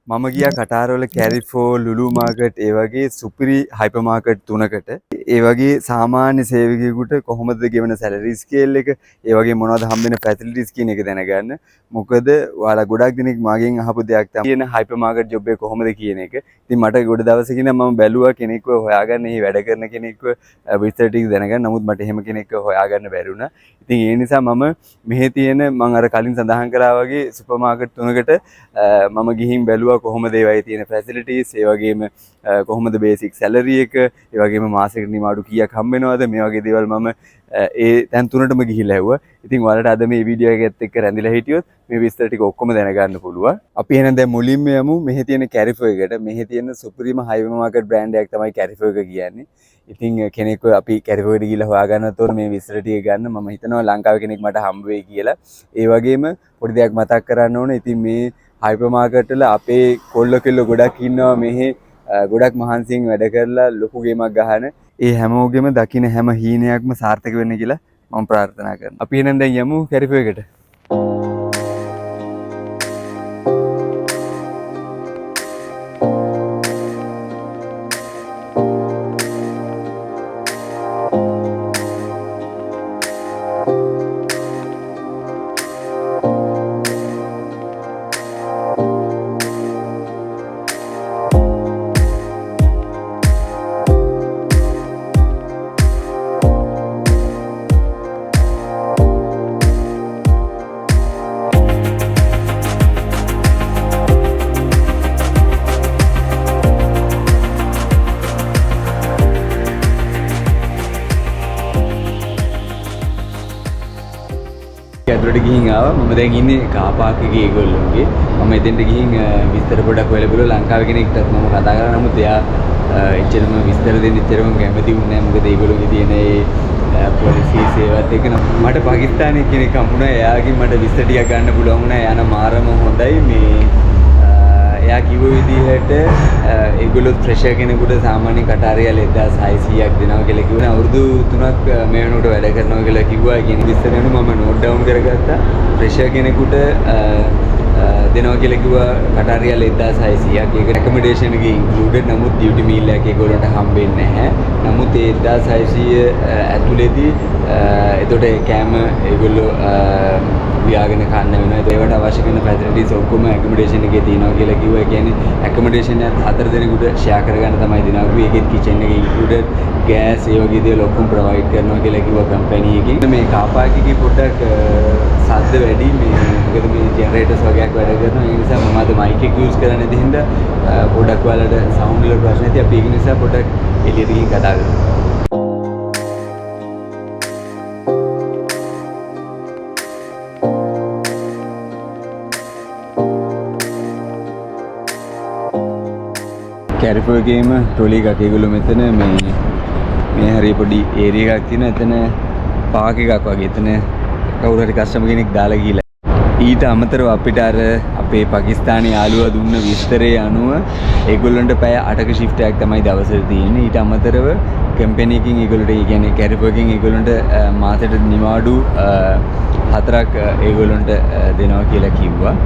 මම ගියා කටාරවල කැරිෆෝ ලුලු මාකට් ඒ වගේ සුපිරි හයිපර් මාකට් තුනකට ඒ වගේ සාමාන්‍ය සේවකයෙකුට කොහොමද ගෙවන සැලරි ස්කේල් එක ඒ වගේ මොනවද හම්බෙන ෆැසිලිටිස් කියන එක දැනගන්න. මොකද ඔයාලා ගොඩක් දෙනෙක් මගෙන් අහපු දෙයක් තමයි කියන හයිපර් මාකට් ජොබ් එක කොහොමද කියන එක. ඉතින් මට ගොඩ දවසකින් මම බැලුවා කෙනෙක්ව හොයාගන්න, එහි වැඩ කරන කෙනෙක්ව විස්තර ටික දැනගන්න. නමුත් මට එහෙම කෙනෙක්ව හොයාගන්න බැරි වුණා. ඉතින් ඒ නිසා මම මෙහි තියෙන මම අර කලින් සඳහන් කරා වගේ සුපර් මාකට් තුනකට මම ගිහින් බැලුවා කොහොමද ඒවයි තියෙන ෆැසිලිටිස්, ඒ වගේම කොහොමද බේසික් සැලරි එක, ඒ වගේම මාසෙකට නිමාඩු කීයක් හම්බ වෙනවද, මේ වගේ දේවල් මම ඒ තැන් තුනටම ගිහිල්ලා ඇහුවා. ඉතින් ඔයාලට අද මේ වීඩියෝ එකත් එක්ක රැඳිලා හිටියොත් මේ විස්තර ටික ඔක්කොම දැනගන්න පුළුවන්. අපි එහෙනම් දැන් මුලින්ම යමු මෙහි තියෙන කැරිෆෝ එකට. මෙහි තියෙන සුපිරිම හයිවර් මාකට් බ්‍රෑන්ඩ් එකක් තමයි කැරිෆෝ එක කියන්නේ. ඉතින් කෙනෙක්ව අපි කැරිෆෝ එකට ගිහිල්ලා හොයාගන්නත් ඕන මේ විස්තර ටික ගන්න. මම හිතනවා ලංකාවේ කෙනෙක් මට හම්බ වෙයි කියලා. ඒ වගේම පොඩි දෙයක් මතක් කරන්න ඕන. ඉතින් මේ හයිපර් මාකට් වල අපේ කොල්ල කෙල්ල ගොඩක් ඉන්නවා මෙහි ගොඩක් මහන්සියෙන් වැඩ කරලා ලොකු ගේමක් ගහන. ඒ හැමෝගෙම දකින්න හැම හීනයක්ම සාර්ථක වෙන්න කියලා මම ප්‍රාර්ථනා කරනවා. අපි එහෙනම් දැන් යමු කැරිෆෝ එකට. ඇතුළට ගිහින් ආවා. මම දැන් ඉන්නේ කාර් පාක් එකේ ඒගොල්ලෝගේ. මම එතෙන්ට ගිහින් විස්තර පොඩක් හොයලා බලුවා. ලංකාවේ කෙනෙක්ටත් මම කතා කරා. නමුත් එයා එච්චරම විස්තර දෙන්න එච්චරම කැමති වුණේ නැහැ. මොකද ඒගොල්ලෝගේ තියෙන ඒ පොලිසි සේවත් එක මට පාකිස්තානයේ කෙනෙක් හම්බුණා. එයාගෙන් මට විස්තර ටිකක් ගන්න පුළුවන් වුණා. එයා නම් මාරම හොඳයි. මේ එයා කිව්ව විදිහට ඒගොල්ලෝ ෆ්‍රෙෂර් කෙනෙකුට සාමාන්‍ය කටාරියල් 1600ක් දෙනවා කියලා කිව්වනේ. අවුරුදු 3ක් මේ වෙනකොට වැඩ කරනවා කියලා කිව්වා. කියන විස්තර වෙන මම නෝට් ඩවුන් කරගත්තා. ෆ්‍රෙෂර් කෙනෙකුට දෙනවා කියලා කිව්වා කටාරියල් 1600ක්. ඒක රෙකමෙන්ඩේෂන් එකේ ඉන්ක්ලූඩඩ්. නමුත් ඩියුටි මීල් එකක් ඒගොල්ලන්ට හම්බෙන්නේ නැහැ. නමුත් ඒ 1600 ඇතුළේදී එතකොට කෑම ඒගොල්ලෝ ව්‍යාගෙන කන්න වෙනවා. ඒවට අවශ්‍ය කරන ෆැසිලිටිස් ඔක්කොම ඇකොමඩේෂන් එකේ තියෙනවා කියලා කිව්වා. ඒ කියන්නේ ඇකොමඩේෂන් එකත් 4 දෙනෙකුට ෂෙයා කරගන්න තමයි දෙනවා. ඒකෙත් කිචන් එකේ ඉන්ක්ලූඩඩ්, ගෑස් ඒ වගේ දේවල් ඔක්කොම ප්‍රොවයිඩ් කරනවා කියලා කිව්වා කම්පැනි එකෙන්. මේ කාර් පාක් එකේ පොඩ්ඩක් සද්ද වැඩි. මොකද මේ ජෙනරේටර්ස් වගේක් වැඩ කරනවා. ඒ නිසා මම අද මයික් එක යූස් කරන්නේ නැති හින්දා පොඩ්ඩක් ඔයාලට සවුන්ඩ් වල ප්‍රශ්න ඇති. අපි ඒක නිසා පොඩ්ඩක් එළියට ගිහින් කතා කරමු. කැරිෆෝ එකේම ට්‍රොලි එකක් ඒගොල්ලෝ මෙතන මේ හරිය පොඩි ඒරියා එකක් තියෙන. එතන පාක් එකක් වගේ. එතන කවුරු හරි කස්ටමර් කෙනෙක් දාලා ගිහලා. ඊට අමතරව අපිට අර අපේ පාකිස්තානී යාළුවා දුන්න විස්තරය අනුව ඒගොල්ලන්ට පැය 8ක ෂිෆ්ට් එකක් තමයි දවසට තියෙන්නේ. ඊට අමතරව කම්පැනි එකකින් ඒගොල්ලන්ට, ඒ කියන්නේ කැරිෆෝ එකකින් ඒගොල්ලන්ට මාසෙට නිවාඩු 4ක් ඒගොල්ලන්ට දෙනවා කියලා කිව්වා.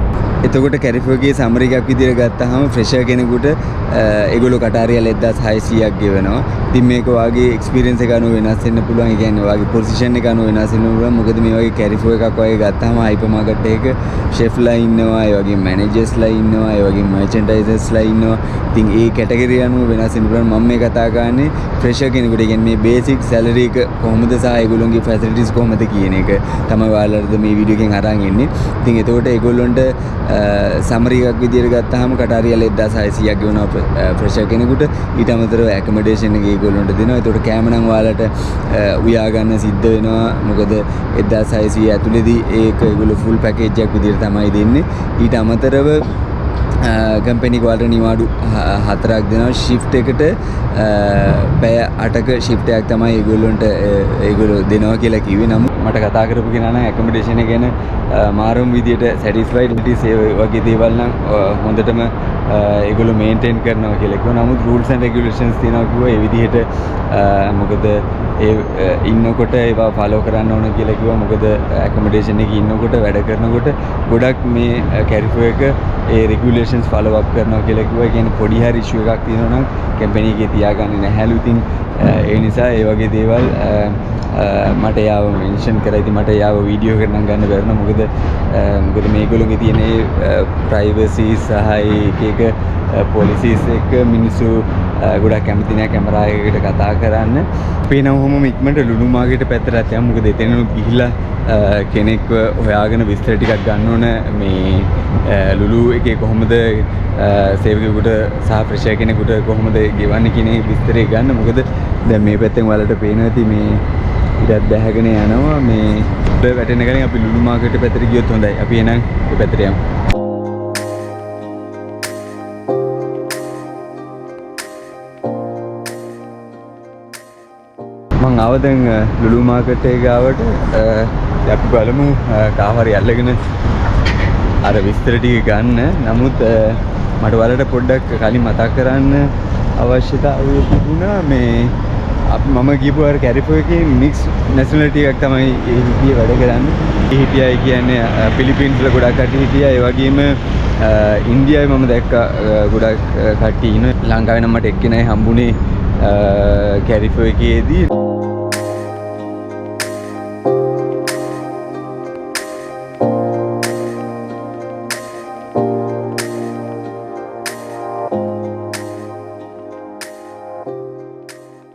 එතකොට කැරිෆෝ එකේ සමරි එකක් විදියට ගත්තාම ෆ්‍රෙෂර් කෙනෙකුට ඒගොල්ලෝ කටාරියල් 1600ක් ගෙවනවා. ඉතින් මේක වාගේ එක්ස්පීරියන්ස් එක අනුව වෙනස් වෙන්න පුළුවන්. ඒ කියන්නේ වාගේ පොසිෂන් එක අනුව වෙනස් වෙන්න පුළුවන්. මොකද මේ වගේ කැරිෆෝ එකක් වගේ ගත්තාම හයිපර් මාකට් එකක ෂෙෆ්ලා ඉන්නවා, ඒ වගේ මැනේජර්ස්ලා ඉන්නවා, ඒ වගේ මර්චන්ඩයිසර්ස්ලා ඉන්නවා. ඉතින් ඒ කැටගරි අනුව වෙනස් වෙන්න පුළුවන්. මම මේ කතා කරන්නේ ෆ්‍රෙෂර් කෙනෙකුට. ඒ කියන්නේ මේ බේසික් සැලරි එක කොහොමද සහ ඒගොල්ලෝගේ ෆැසිලිටිස් කොහොමද කියන එක තමයි ඔයාලට මේ වීඩියෝ එකෙන් අරන් එන්නේ. ඉතින් එතකොට ඒගොල්ලන්ට සමරි එකක් විදියට ගත්තාම කටාරියල් 1600ක් ගෙවනවා ෆ්‍රෙෂර් කෙනෙකුට. ඊට අමතරව ඇකොමඩේෂන් එක ඒගොල්ලන්ට දෙනවා. ඒතකොට කෑම නම් ඔයාලට උයා ගන්න සිද්ධ වෙනවා. මොකද 1600 ඇතුළේදී ඒක ඒගොල්ලෝ ෆුල් පැකේජ් එකක් විදියට තමයි දෙන්නේ. ඊට අමතරව කම්පැනි එක වලට නිවාඩු 4ක් දෙනවා. ෂිෆ්ට් එකට පැය 8ක ෂිෆ්ට් එකක් තමයි ඒගොල්ලෝ දෙනවා කියලා කිව්වේ. නමුත් මට කතා කරපු කෙනා නම් ඇකොමඩේෂන් එක ගැන මාරුම් විදියට සැටිස්ෆයිඩ්. ඒ වගේ දේවල් නම් හොඳටම ඒගොල්ලෝ මේන්ටේන් කරනවා කියලා කිව්වා. නමුත් rules and regulations තියෙනවා කිව්වා. ඒ විදිහට මොකද ඉන්නකොට ඒවා follow කරන්න ඕන කියලා කිව්වා. මොකද accommodation එකේ ඉන්නකොට වැඩ කරනකොට ගොඩක් මේ Carrefour එක ඒ regulations follow up කරනවා කියලා කිව්වා. ඒ කියන්නේ පොඩි හරි issue එකක් තියෙනවා නම් කැම්පැනි එකේ තියාගන්නේ නැහැලු. ඉතින් ඒ නිසා ඒ වගේ දේවල් මට යාව මෙන්ෂන් කරා. ඉතින් මට යාව වීඩියෝ එකක් නම් ගන්න බැරුණා. මොකද මේගොල්ලෝගේ තියෙන ප්‍රයිවසි සහ එක පොලිසිස් එක්ක මිනිස්සු ගොඩක් කැමති නැහැ කැමරා එකකට කතා කරන්න. අපි නම් ඔහොම ඉක්මනට ලුලු මාර්කට් පැත්තට යමු. මොකද එතනනුත් ගිහිල්ලා කෙනෙක්ව හොයාගෙන විස්තර ටිකක් ගන්න ඕන. මේ ලුලු එකේ කොහොමද සේවකයෙකුට සහ ප්‍රේක්ෂක කෙනෙකුට කොහොමද ගෙවන්නේ කියන විස්තරය ගන්න. මොකද දැන් මේ පැත්තෙන් ඔයාලට පේනවා ඇති මේ ඉරත් බැහැගෙන යනවා. මේ වැටෙන ගලින් අපි ලුලු මාර්කට් පැත්තට ගියොත් හොඳයි. අපි එහෙනම් ඒ පැත්තට යමු. මං ආව දැන් ලුලු මාර්කට් එක ගාවට. අපි බලමු කාහරි අල්ලගෙන අර විස්තර ටික ගන්න. නමුත් මට ඔයාලට පොඩ්ඩක් කලින් මතක් කරන්න අවශ්‍යතාවය තිබුණා. මේ මම ගිහපු අර Carrefour එකේ මික්ස් නැෂනලිටි එකක් තමයි ඒ හිටියේ වැඩ කරන්නේ. ඒ හිටියයි කියන්නේ පිලිපින්ස් වල ගොඩක් කට්ටිය හිටියා. ඒ වගේම ඉන්දියාවේ මම දැක්කා ගොඩක් කට්ටිය ඉන්න. ලංකාවේ නම් මට එක්කෙනයි හම්බුනේ Carrefour එකේදී.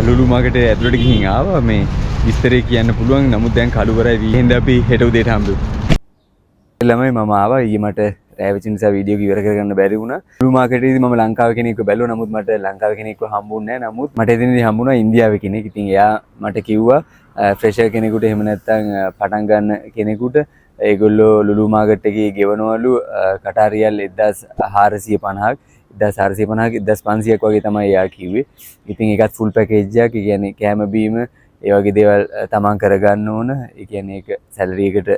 ලුලු මාර්කට් එකේ ඇතුළට ගිහින් ආවා. මේ විස්තරේ කියන්න පුළුවන්. නමුත් දැන් කළුවරයි වීහෙන්ද අපි හෙට උදේට හම්බෙමු. ළමයි මම ආවා. ඊයේ මට රෑ වෙච්ච නිසා වීඩියෝ එක ඉවර කරගන්න බැරි වුණා. ලුලු මාර්කට් එකේදී මම ලංකාවේ කෙනෙක්ව බැලුවා. නමුත් මට ලංකාවේ කෙනෙක්ව හම්බුන්නේ නැහැ. නමුත් මට එතනදී හම්බුණා ඉන්දියාවේ කෙනෙක්. ඉතින් එයා මට කිව්වා ෆ්‍රෙෂර් කෙනෙකුට එහෙම නැත්නම් පටන් ගන්න කෙනෙකුට ඒගොල්ලෝ ලුලු මාර්කට් එකේ ගෙවනවලු කටාරියල් 1450ක් 1450ක් 1500ක් වගේ තමයි එයා කිව්වේ. ඉතින් ඒකත් ෆුල් පැකේජ් එකක්. ඒ කියන්නේ කෑම බීම ඒ වගේ දේවල් තමන් කරගන්න ඕන. ඒ කියන්නේ ඒක සැලරි එකට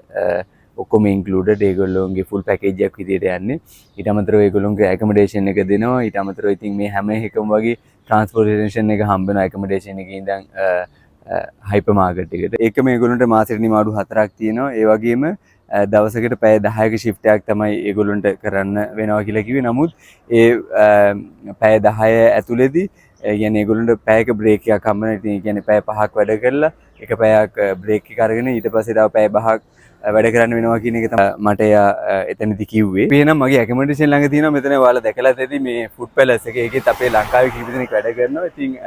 ඔක්කොම ඉන්ක්ලූඩඩ්. ඒගොල්ලෝගේ ෆුල් පැකේජ් එකක් විදියට යන්නේ. ඊට අමතරව ඒගොල්ලෝගේ ඇකොමඩේෂන් එක දෙනවා. ඊට අමතරව ඉතින් මේ හැම එකම වගේ ට්‍රාන්ස්පෝර්ටේෂන් එක හම්බ වෙනවා ඇකොමඩේෂන් එකේ ඉඳන් හයිපර් මාකට් එකට. ඒකම ඒගොල්ලන්ට මාසෙට නිමාඩු 4ක් තියෙනවා. ඒ වගේම දවසකට පැය 10ක ෂිෆ්ට් එකක් තමයි ඒගොල්ලන්ට කරන්න වෙනවා කියලා කිව්වේ. නමුත් ඒ පැය 10 ඇතුළේදී කියන්නේ ඒගොල්ලන්ට පැයක බ්‍රේක් එකක් හම්බ වෙනවා. ඉතින් ඒ කියන්නේ පැය 5ක් වැඩ කරලා එක පැයක් බ්‍රේක් එක අරගෙන ඊට පස්සේ තව පැය 5ක් වැඩ කරන්න වෙනවා කියන එක තමයි මට එයා එතනදි කිව්වේ. අපි එනම් මගේ ඇකොමඩේෂන් ළඟ තියෙනවා. මෙතන ඔයාලා දැකලා ඇති මේ ෆුඩ් පැලස් එක. ඒකෙත් අපේ ලංකාවේ කීප දෙනෙක් වැඩ කරනවා. ඉතින්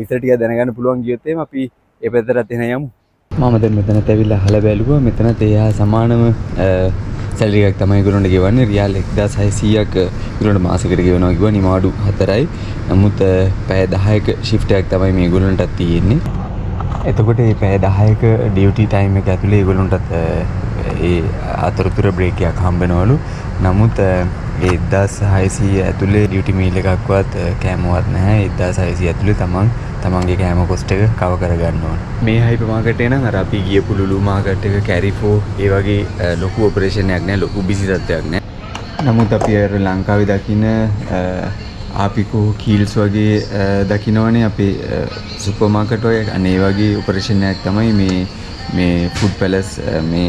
විතර ටික දැනගන්න පුළුවන් ගියොත් එහෙම අපි ඒ පැත්තට එන යමු. මම දැන් මෙතනත් ඇවිල්ලා අහලා බැලුවා. මෙතනත් එයා සමානම සැලරි එකක් තමයි ඒගොල්ලන්ට ගෙවන්නේ. රියාල් 1600ක් ඒගොල්ලන්ට මාසෙකට ගෙවනවා කිව්වා. නිමාඩු 4යි. නමුත් පැය 10ක ෂිෆ්ට් එකක් තමයි මේගොල්ලන්ට තියෙන්නේ. එතකොට මේ පැය 10ක ඩියුටි ටයිම් එක ඇතුලේ ඒගොල්ලන්ටත් ඒ අතරතුර බ්‍රේක් එකක් හම්බ වෙනවලු. නමුත් 1600 ඇතුලේ ඩියුටි මීල් එකක්වත් කෑමවත් නැහැ. 1600 ඇතුලේ තමන්ගේ කෑම කොස්ට් එක කව කරගන්න ඕන. මේ හයිපර් මාකට් එක නම් අර අපි ගියපු ලුලු මාකට් එක Carrefour ඒ වගේ ලොකු ඔපරේෂන් එකක් නැහැ. ලොකු බිසි තත්ත්වයක් නැහැ. නමුත් අපි අර ලංකාවේ දකින්න ආපිකෝ කීල්ස් වගේ දකින්නවනේ අපේ සුපර් මාකට් වගේ. අනේ වගේ ඔපරේෂන් එකක් තමයි මේ ෆුඩ් පැලස් මේ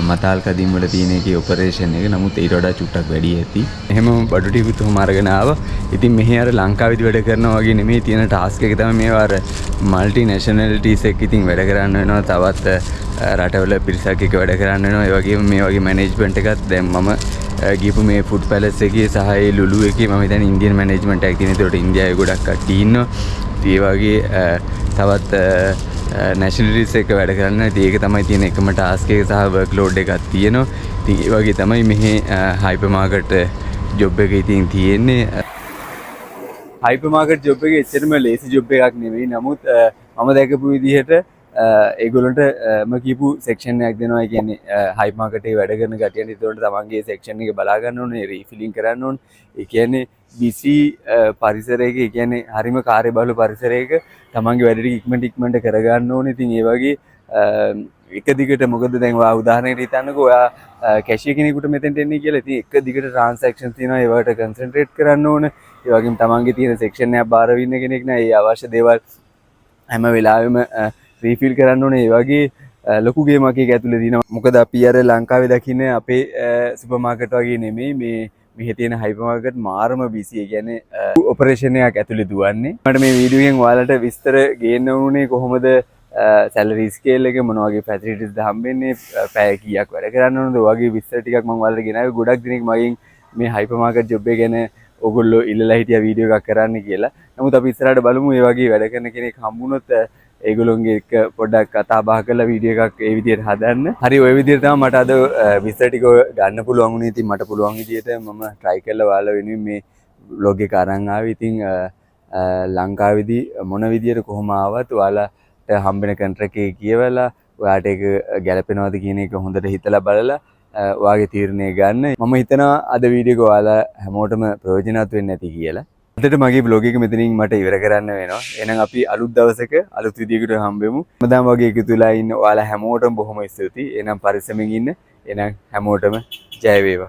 මතාල් කදින් වල තියෙන එකේ ඔපරේෂන් එක. නමුත් ඊට වඩා චුට්ටක් වැඩි ඇති. එහෙම බඩු ටිකුත් උහම අරගෙන ආවා. ඉතින් මෙහි අර ලංකාවේදී වැඩ කරනවා වගේ නෙමෙයි. තියෙන ටාස්ක් එක තමයි මේවා අර මල්ටි නැෂනැලිටිස් එක්ක ඉතින් වැඩ කරන්න වෙනවා. තවත් රටවල පිරිසක් එක්ක වැඩ කරන්න වෙනවා. ඒ වගේම මේ වගේ මැනේජ්මන්ට් එකත් දැන් මම ගිහපු මේ ෆුඩ් පැලස් එකේ සහ ඒ ලුලු එකේ මම හිතන්නේ ඉන්දියන් මැනේජ්මන්ට් එකක් තියෙන. ඒකට ඉන්දියාවේ ගොඩක් කට්ටිය ඉන්නවා. ඒ වගේ තවත් නැෂනලිටිස් එක වැඩ කරන්න. ඉතින් ඒක තමයි තියෙන එකම ටාස්ක් එක සහ වර්ක් ලෝඩ් එකක් තියෙනවා. ඉතින් ඒ වගේ තමයි මෙහි හයිපර් මාකට් ජොබ් එක ඉතින් තියෙන්නේ. හයිපර් මාකට් ජොබ් එක එච්චරම ලේසි ජොබ් එකක් නෙවෙයි. නමුත් මම දැකපු විදිහට ඒගොල්ලන්ට කියපු සෙක්ෂන් එකක් දෙනවා. ඒ කියන්නේ හයිපර් මාකට් එකේ වැඩ කරන කටියන්ට ඒතකොට තමන්ගේ සෙක්ෂන් එක බලා ගන්න ඕනේ, රීෆිලින් කරන්න ඕනේ. ඒ කියන්නේ බිසි පරිසරයක, ඒ කියන්නේ හරිම කාර්යබහුල පරිසරයක තමන්ගේ වැඩ ටික ඉක්මනට කරගන්න ඕනේ. ඉතින් ඒ වගේ එක දිගට මොකද දැන් ඔයා උදාහරණයකට හිතන්නකෝ ඔයා කැෂියර් කෙනෙකුට මෙතෙන්ට එන්නේ කියලා. ඉතින් එක දිගට ට්‍රාන්සැක්ෂන් තියෙනවා ඒවට කන්සන්ට්‍රේට් කරන්න ඕන. ඒ වගේම තමන්ගේ තියෙන සෙක්ෂන් එකක් බාර වෙන්න කෙනෙක් නෑ. ඒ අවශ්‍ය දේවල් හැම වෙලාවෙම රීෆිල් කරන්න ඕනේ. ඒ වගේ ලොකු ගේමක් එක ඇතුලේ තියෙනවා. මොකද අපි අර ලංකාවේ දකින්න අපේ සුපර් මාකට් වගේ නෙමෙයි මේ මෙහි තියෙන හයිපර් මාකට් මාරම බිසි. ඒ කියන්නේ ඔපරේෂන් එකක් ඇතුලේ දුවන්නේ. මට මේ වීඩියෝ එකෙන් ඔයාලට විස්තර ගේන්න උනේ කොහොමද සැලරි ස්කේල් එක මොන වගේ ෆැසිලිටිස්ද හම්බෙන්නේ පැය කීයක් වැඩ කරන්න ඕනද වගේ විස්තර ටිකක් මම ඔයාලට ගෙනාවේ. ගොඩක් දිනක් මගෙන් මේ හයිපර් මාකට් ජොබ් එක ගැන ඔයගොල්ලෝ ඉල්ලලා හිටියා වීඩියෝ එකක් කරන්න කියලා. නමුත් අපි ඉස්සරහට බලමු මේ වගේ වැඩ කරන කෙනෙක් හම්බුනොත් ඒගොල්ලොන්ගේ එක පොඩ්ඩක් කතා බහ කරලා වීඩියෝ එකක් ඒ විදිහට හදන්න. හරි ඔය විදිහට තමයි මට අද විස්තර ටික ගන්න පුළුවන් වුණේ. ඉතින් මට පුළුවන් විදිහට මම try කරලා ඔයාලා වෙනුවෙන් මේ vlog එක අරන් ආවේ. ඉතින් ලංකාවේදී මොන විදිහට කොහොම ආවත් ඔයාලාට හම්බෙන කොන්ට්‍රැක්ට් එක කියවලා ඔයාට ඒක ගැලපෙනවද කියන එක හොඳට හිතලා බලලා ඔයාගේ තීරණය ගන්න. මම හිතනවා අද වීඩියෝ එක ඔයාලා හැමෝටම ප්‍රයෝජනවත් වෙන්න ඇති කියලා. අදට මගේ බ්ලොග් එක මෙතනින් මට ඉවර කරන්න වෙනවා. එහෙනම් අපි අලුත් දවසක අලුත් විදියකට හම්බෙමු. මම වගේ එකතු වෙලා ඉන්න ඔයාලා හැමෝටම බොහොම ස්තුතියි. එහෙනම් පරිස්සමෙන් ඉන්න. එහෙනම් හැමෝටම ජය වේවා.